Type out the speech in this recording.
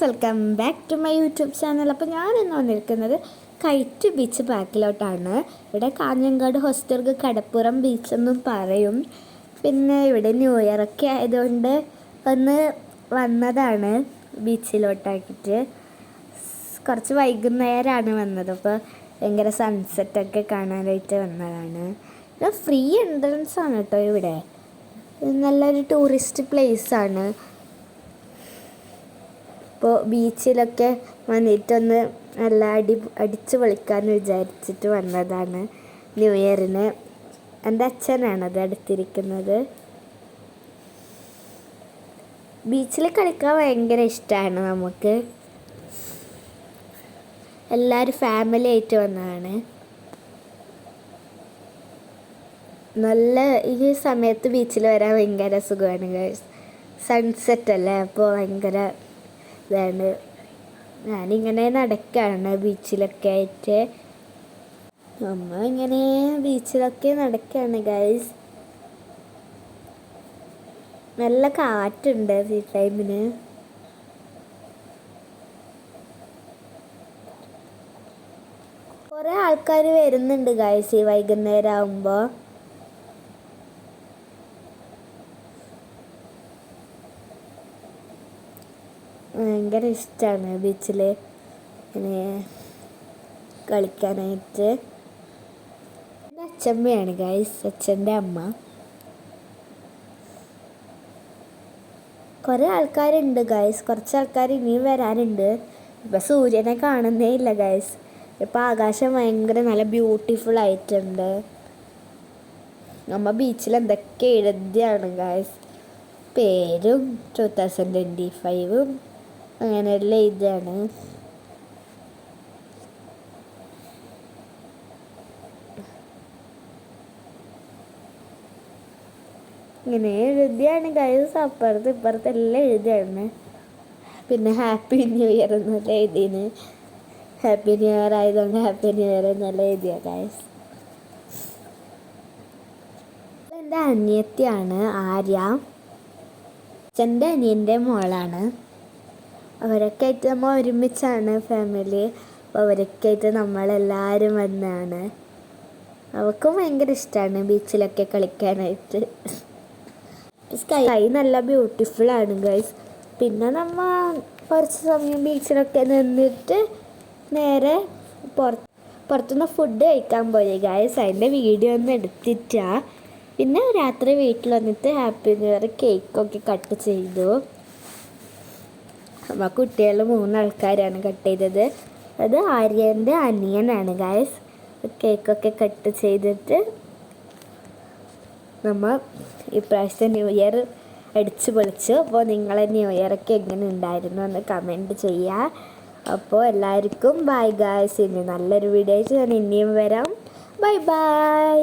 Guys, welcome back to my YouTube channel. അപ്പോൾ ഞാനിന്ന് വന്നിരിക്കുന്നത് കൈറ്റ് ബീച്ച് പാർക്കിലോട്ടാണ്. ഇവിടെ കാഞ്ഞങ്ങാട് ഹോസ്റ്റർക്ക് കടപ്പുറം ബീച്ചെന്നും പറയും. പിന്നെ ഇവിടെ ന്യൂ ഇയർ ഒക്കെ ആയതുകൊണ്ട് വന്നതാണ് ബീച്ചിലോട്ടാക്കിയിട്ട്. കുറച്ച് വൈകുന്നേരമാണ് വന്നത്, അപ്പോൾ ഭയങ്കര സൺസെറ്റൊക്കെ കാണാനായിട്ട് വന്നതാണ്. ഫ്രീ എൻട്രൻസ് ആണ് കേട്ടോ. ഇവിടെ നല്ലൊരു ടൂറിസ്റ്റ് പ്ലേസാണ്. അപ്പോൾ ബീച്ചിലൊക്കെ വന്നിട്ടൊന്ന് നല്ല അടിച്ച് പൊളിക്കാമെന്ന് വിചാരിച്ചിട്ട് വന്നതാണ് ന്യൂ ഇയറിന്. എൻ്റെ അച്ഛനാണത് അടുത്തിരിക്കുന്നത്. ബീച്ചിൽ കളിക്കാൻ ഭയങ്കര ഇഷ്ടമാണ് നമുക്ക്. എല്ലാവരും ഫാമിലി ആയിട്ട് വന്നതാണ്. നല്ല ഈ സമയത്ത് ബീച്ചിൽ വരാൻ ഭയങ്കര സുഖമാണ്. സൺസെറ്റ് അല്ലേ, അപ്പോൾ ഭയങ്കര ഇതാണ്. ഞാനിങ്ങനെ നടക്കുകയാണ് ബീച്ചിലൊക്കെ ആയിട്ട്. ഇങ്ങനെ ബീച്ചിലൊക്കെ നടക്കുകയാണ് ഗൈസ്. നല്ല കാറ്റുണ്ട് ഈ ടൈമിന്. കുറേ ആൾക്കാർ വരുന്നുണ്ട് ഗൈസ് ഈ വൈകുന്നേരം ആകുമ്പോൾ. ഭയങ്കര ഇഷ്ടമാണ് ബീച്ചിൽ ഇങ്ങനെ കളിക്കാനായിട്ട്. എൻ്റെ അച്ഛമ്മയാണ് ഗൈസ്, അച്ഛൻ്റെ അമ്മ. കുറേ ആൾക്കാരുണ്ട് ഗൈസ്, കുറച്ച് ആൾക്കാർ ഇനിയും വരാനുണ്ട്. ഇപ്പം സൂര്യനെ കാണുന്നേ ഇല്ല ഗൈസ്. ഇപ്പം ആകാശം ഭയങ്കര നല്ല ബ്യൂട്ടിഫുൾ ആയിട്ടുണ്ട്. നമ്മൾ ബീച്ചിൽ എന്തൊക്കെ എഴുതിയാണ് ഗൈസ്, പേരും 2025 അങ്ങനെയുള്ള ഇതാണ്. ഇങ്ങനെ എഴുതിയാണ് ഗൈസ്. അപ്പുറത്ത് ഇപ്പുറത്തെല്ലാം എഴുതിയാണ്. പിന്നെ ഹാപ്പി ന്യൂ ഇയർ എന്നല്ല എഴുതിന്. ഹാപ്പി ന്യൂ ഇയർ ആയതുകൊണ്ട് ഹാപ്പി ന്യൂ ഇയർ എന്നല്ല എഴുതിയ ഗൈസ്. എൻ്റെ അനിയത്തിയാണ് ആര്യ, അച്ഛൻ്റെ അനിയൻ്റെ മോളാണ്. അവരൊക്കെ ആയിട്ട് നമ്മൾ ഒരുമിച്ചാണ് ഫാമിലി. അപ്പോൾ അവരൊക്കെ ആയിട്ട് നമ്മളെല്ലാവരും വന്നതാണ്. അവൾക്കും ഭയങ്കര ഇഷ്ടമാണ് ബീച്ചിലൊക്കെ കളിക്കാനായിട്ട്. സ്കൈ നല്ല ബ്യൂട്ടിഫുള്ളാണ് ഗൈസ്. പിന്നെ നമ്മൾ കുറച്ച് സമയം ബീച്ചിലൊക്കെ നിന്നിട്ട് നേരെ പുറത്തുനിന്ന് ഫുഡ് കഴിക്കാൻ പോയി ഗൈസ്. അതിൻ്റെ വീഡിയോ ഒന്നും എടുത്തിട്ടാ. പിന്നെ രാത്രി വീട്ടിൽ വന്നിട്ട് ഹാപ്പി ന്യൂ ഇയർ കേക്കൊക്കെ കട്ട് ചെയ്തു. നമ്മൾ കുട്ടികൾ 3 ആൾക്കാരാണ് കട്ട് ചെയ്തത്. അത് ആര്യൻ്റെ അനിയനാണ് ഗൈസ്. കേക്കൊക്കെ കട്ട് ചെയ്തിട്ട് നമ്മൾ ഇപ്രാവശ്യത്തെ ന്യൂ ഇയർ അടിച്ച് പൊളിച്ചു. അപ്പോൾ നിങ്ങളെ ന്യൂ ഇയറൊക്കെ എങ്ങനെ ഉണ്ടായിരുന്നു എന്ന് കമൻറ്റ് ചെയ്യുക. അപ്പോൾ എല്ലാവർക്കും ബൈ ഗൈസ്. ഇനി നല്ലൊരു വീഡിയോ ആയിട്ട് ഞാൻ ഇനിയും വരാം. Bye bye.